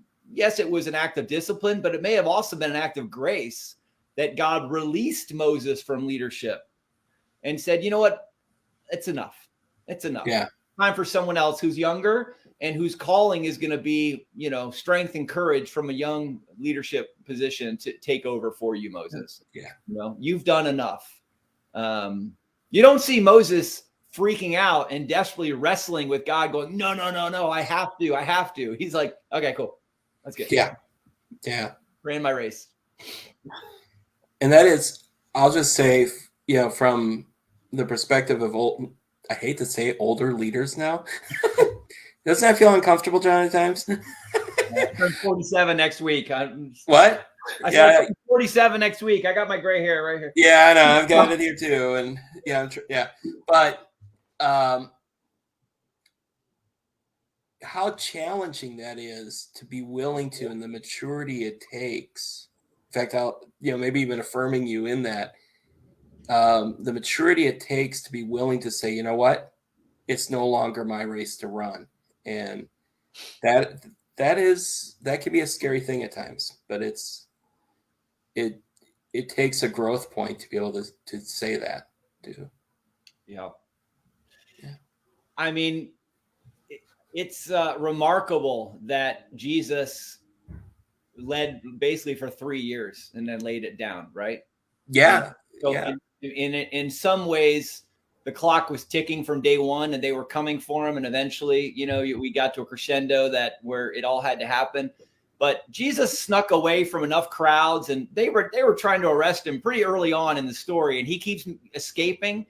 an act of discipline, but it may have also been an act of grace that God released Moses from leadership and said, you know what? It's enough. It's enough. Yeah. Time for someone else who's younger and whose calling is going to be, strength and courage from a young leadership position to take over for you, Moses. Yeah. You've done enough. You don't see Moses freaking out and desperately wrestling with God going, no, I have to. He's like, okay, cool. That's good. Yeah. Ran my race. And that is, I'll just say, from the perspective of I hate to say older leaders now. Doesn't that feel uncomfortable, John, at times? I turn 47 next week. What? I turn 47 next week. I got my gray hair right here. Yeah, I know. I've got it here too. And but how challenging that is to be willing to, and the maturity it takes. In fact, I'll, maybe even affirming you in that, the maturity it takes to be willing to say, you know what, it's no longer my race to run. And that can be a scary thing at times, but it takes a growth point to be able to say that too. Yeah. Yeah. I mean, it's remarkable that Jesus led basically for 3 years and then laid it down, right? Yeah. So yeah. In some ways, the clock was ticking from day one, and they were coming for him. And eventually, we got to a crescendo where it all had to happen. But Jesus snuck away from enough crowds, and they were trying to arrest him pretty early on in the story, and he keeps escaping.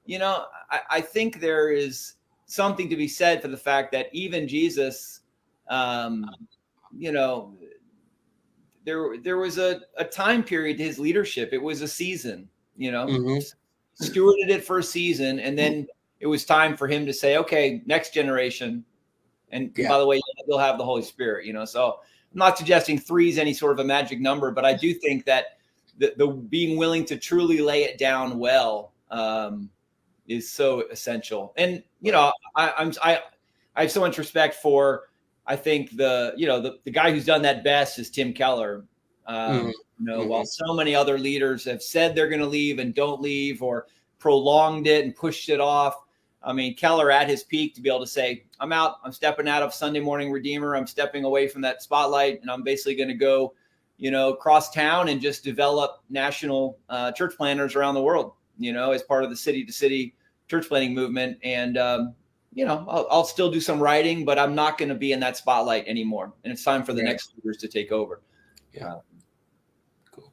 I think there is something to be said for the fact that even Jesus, there was a time period to his leadership. It was a season, stewarded it for a season, and then it was time for him to say, okay, next generation. And by the way, you'll have the Holy Spirit, so I'm not suggesting 3 is any sort of a magic number, but I do think that the being willing to truly lay it down well is so essential. And, I have so much respect for, I think the guy who's done that best is Tim Keller. While so many other leaders have said they're going to leave and don't leave, or prolonged it and pushed it off. I mean, Keller at his peak to be able to say, I'm out, I'm stepping out of Sunday Morning Redeemer. I'm stepping away from that spotlight, and I'm basically going to go, cross town and just develop national church planners around the world, as part of the city to city church planning movement. And, I'll still do some writing, but I'm not going to be in that spotlight anymore. And it's time for the next leaders to take over. Yeah. Cool.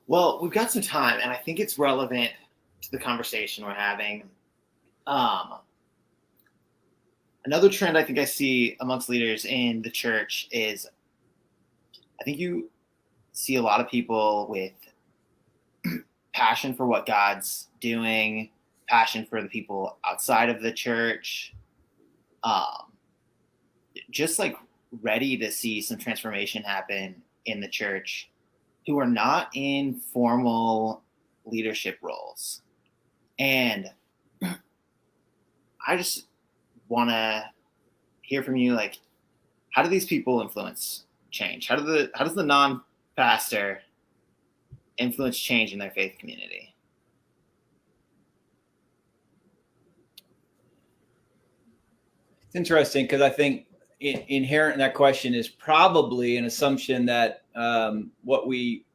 Well, we've got some time, and I think it's relevant to the conversation we're having. Another trend I think I see amongst leaders in the church is, I think you see a lot of people with passion for what God's doing, passion for the people outside of the church, just like ready to see some transformation happen in the church, who are not in formal leadership roles. And I just want to hear from you, like, how do these people influence change? How does the non-pastor influence change in their faith community? It's interesting because I think inherent in that question is probably an assumption that what we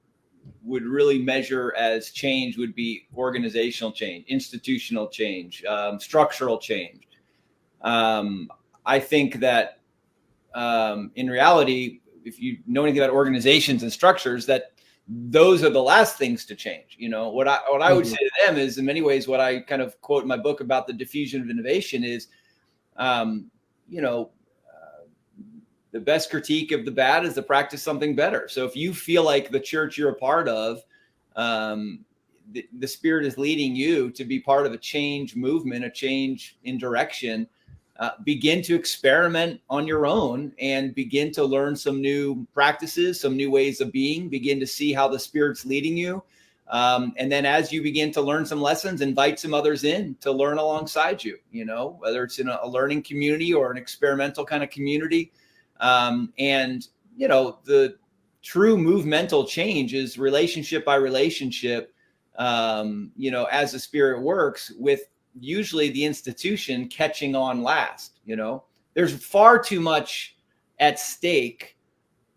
would really measure as change would be organizational change, institutional change, structural change. I think that in reality, if you know anything about organizations and structures, that those are the last things to change. What I would say to them is, in many ways, what I kind of quote in my book about the diffusion of innovation is, the best critique of the bad is to practice something better. So if you feel like the church you're a part of, the Spirit is leading you to be part of a change movement, a change in direction, begin to experiment on your own and begin to learn some new practices, some new ways of being, begin to see how the Spirit's leading you. And then as you begin to learn some lessons, invite some others in to learn alongside you, whether it's in a learning community or an experimental kind of community. The true movemental change is relationship by relationship, as the Spirit works, with usually the institution catching on last. There's far too much at stake.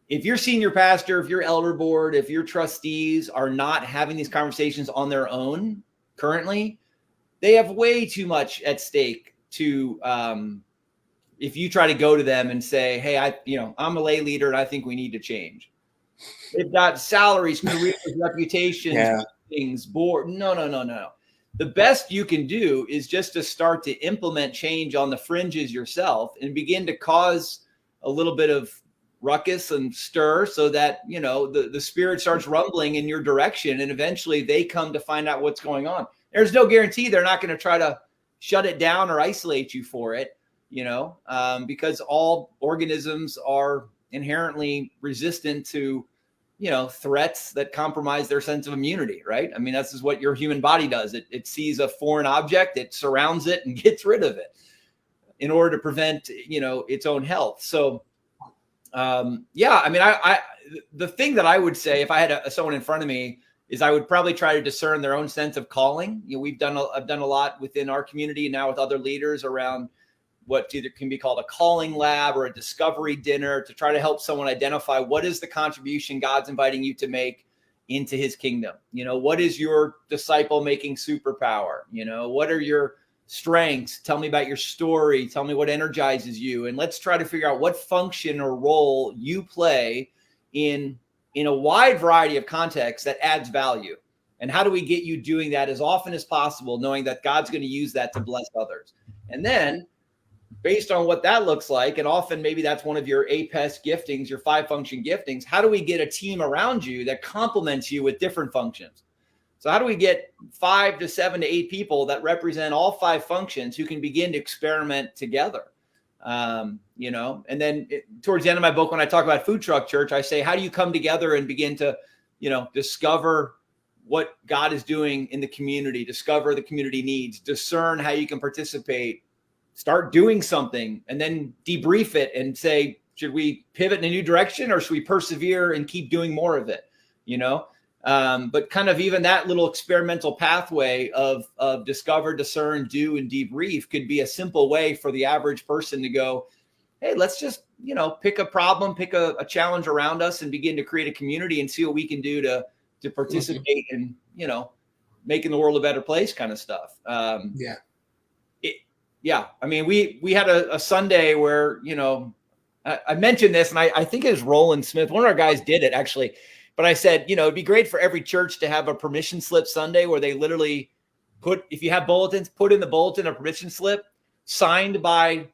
If your senior pastor, if your elder board, if your trustees are not having these conversations on their own currently, they have way too much at stake to, if you try to go to them and say, hey, I'm a lay leader and I think we need to change. They've got salaries, careers, reputations, things, board. No. The best you can do is just to start to implement change on the fringes yourself and begin to cause a little bit of ruckus and stir so that, the Spirit starts rumbling in your direction, and eventually they come to find out what's going on. There's no guarantee they're not going to try to shut it down or isolate you for it, because all organisms are inherently resistant to, threats that compromise their sense of immunity, right? I mean, that's just what your human body does. It sees a foreign object, it surrounds it and gets rid of it in order to prevent, its own health. So, the thing that I would say if I had someone in front of me is I would probably try to discern their own sense of calling. I've done a lot within our community and now with other leaders around what either can be called a calling lab or a discovery dinner to try to help someone identify what is the contribution God's inviting you to make into his kingdom. What is your disciple making superpower? What are your strengths? Tell me about your story. Tell me what energizes you. And let's try to figure out what function or role you play in a wide variety of contexts that adds value. And how do we get you doing that as often as possible, knowing that God's going to use that to bless others? And then based on what that looks like, and often maybe that's one of your APES giftings, your 5-function giftings, how do we get a team around you that complements you with different functions? So how do we get 5 to 7 to 8 people that represent all 5 functions who can begin to experiment together? And then towards the end of my book, when I talk about food truck church, I say, how do you come together and begin to, discover what God is doing in the community, discover the community needs, discern how you can participate, start doing something, and then debrief it and say, should we pivot in a new direction or should we persevere and keep doing more of it? But kind of even that little experimental pathway of discover, discern, do, and debrief could be a simple way for the average person to go, hey, let's just, pick a problem, pick a challenge around us and begin to create a community and see what we can do to participate in, making the world a better place kind of stuff. I mean, we had a Sunday where, I mentioned this and I think it was Roland Smith. One of our guys did it actually. But I said, it'd be great for every church to have a permission slip Sunday where they literally if you have bulletins, put in the bulletin a permission slip signed by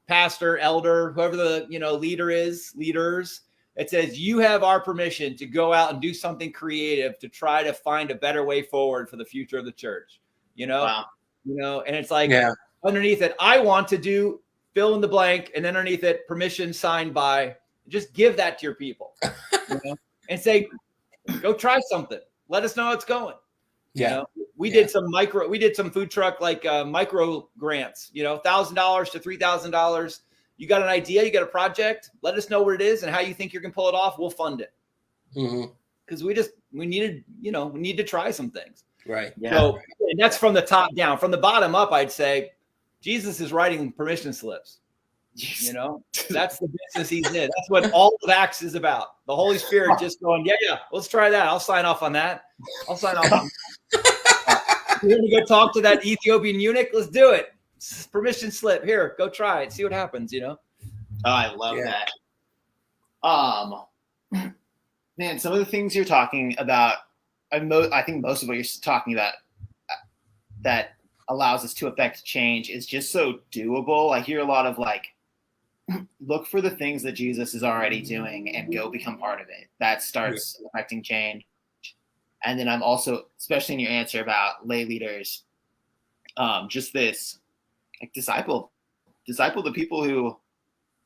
pastor, elder, whoever the, leaders. It says, you have our permission to go out and do something creative to try to find a better way forward for the future of the church, Wow. And it's like underneath it, I want to do fill in the blank, and underneath it, permission signed by, just give that to your people. And say, go try something. Let us know how it's going. We did some food truck, like micro grants, $1,000 to $3,000. You got an idea, you got a project, let us know what it is and how you think you can pull it off. We'll fund it. Because we need to try some things. Right. Yeah. So, and that's from the top down. From the bottom up, I'd say Jesus is writing permission slips. That's the business he's in. That's what all of Acts is about. The Holy Spirit just going, let's try that. I'll sign off on that. I'll sign off on that. You're going to go talk to that Ethiopian eunuch? Let's do it. Permission slip. Here, go try it. See what happens, Oh, I love that. Man, some of the things you're talking about, I think most of what you're talking about that allows us to affect change is just so doable. I hear a lot of look for the things that Jesus is already doing and go become part of it. That starts affecting change. And then I'm also, especially in your answer about lay leaders, just this disciple the people who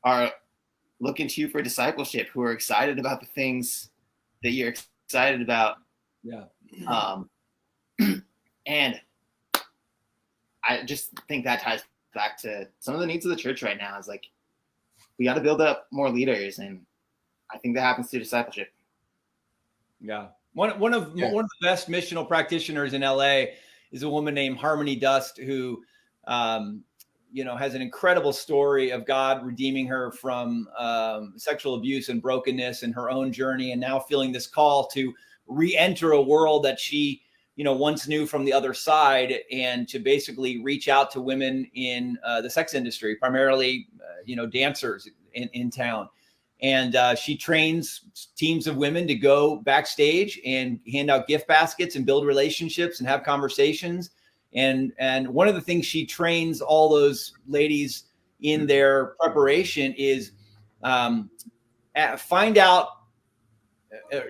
are looking to you for discipleship, who are excited about the things that you're excited about. And I just think that ties back to some of the needs of the church right now is we got to build up more leaders. And I think that happens through discipleship. Yeah. One of the best missional practitioners in LA is a woman named Harmony Dust, who, has an incredible story of God redeeming her from sexual abuse and brokenness in her own journey, and now feeling this call to re-enter a world that she, once knew from the other side, and to basically reach out to women in the sex industry, primarily, dancers in town. And she trains teams of women to go backstage and hand out gift baskets and build relationships and have conversations. And one of the things she trains all those ladies in their preparation is find out,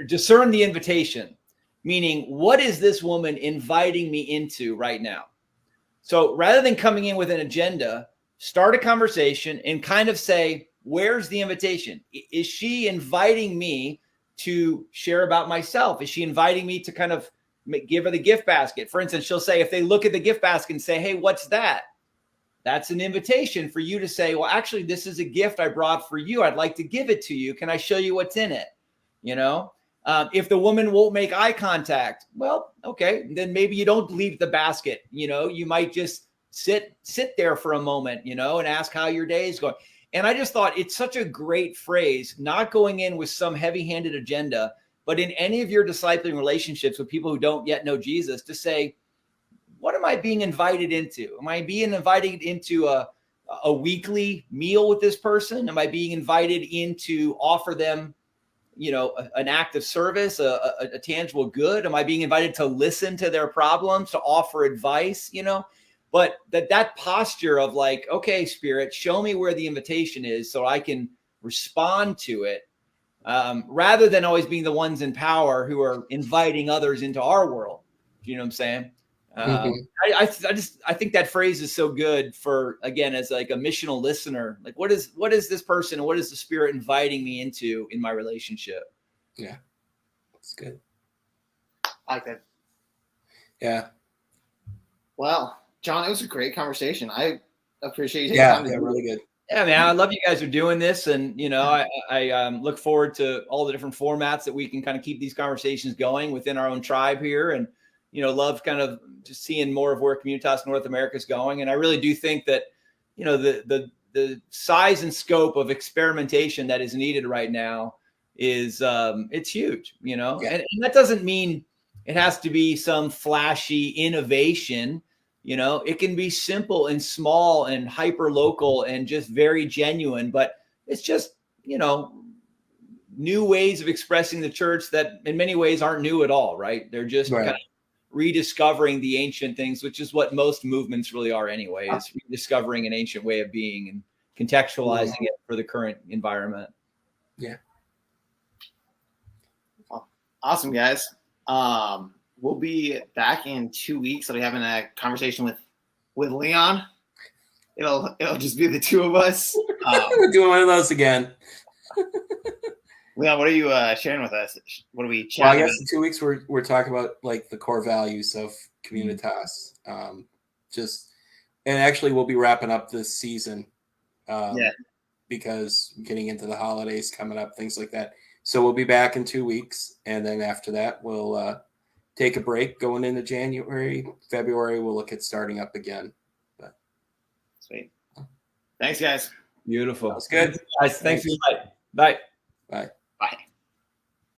discern the invitation, meaning what is this woman inviting me into right now? So rather than coming in with an agenda, start a conversation and kind of say, where's the invitation? Is she inviting me to share about myself? Is she inviting me to kind of give her the gift basket? For instance, she'll say, if they look at the gift basket and say, hey, what's that? That's an invitation for you to say, well, actually, this is a gift I brought for you. I'd like to give it to you. Can I show you what's in it? If the woman won't make eye contact, well, okay, then maybe you don't leave the basket. You might just sit there for a moment, and ask how your day is going. And I just thought it's such a great phrase, not going in with some heavy-handed agenda, but in any of your discipling relationships with people who don't yet know Jesus, to say, what am I being invited into? Am I being invited into a weekly meal with this person? Am I being invited in to offer them an act of service, a tangible good? Am I being invited to listen to their problems, to offer advice, but that posture of like, okay, Spirit, show me where the invitation is so I can respond to it, rather than always being the ones in power who are inviting others into our world. You know what I'm saying? I think that phrase is so good for, again, as like a missional listener, like what is this person and what is the Spirit inviting me into in my relationship? Yeah, that's good. I like that. Yeah. Well, Jon, it was a great conversation. I appreciate you taking time to do really good. Yeah, man, I love you guys are doing this, and I look forward to all the different formats that we can kind of keep these conversations going within our own tribe here, and love kind of just seeing more of where Communitas North America is going. And I really do think that, the size and scope of experimentation that is needed right now is it's huge, and that doesn't mean it has to be some flashy innovation. It can be simple and small and hyper local and just very genuine, but it's just, new ways of expressing the church that in many ways aren't new at all, right? They're just kind of rediscovering the ancient things, which is what most movements really are anyway, is rediscovering an ancient way of being and contextualizing it for the current environment. Yeah. Awesome, guys. We'll be back in 2 weeks. I'll be having a conversation with Leon. It'll just be the two of us. We're doing one of those again. Leon, what are you sharing with us? What are we chatting Well, I guess about? in 2 weeks we're talking about like the core values of Communitas. And actually we'll be wrapping up this season. Because getting into the holidays coming up, things like that. So we'll be back in 2 weeks, and then after that we'll take a break going into January, February. We'll look at starting up again. But sweet. Thanks, guys. Beautiful. That's good. Guys, thanks for your time. Bye. Bye. Bye.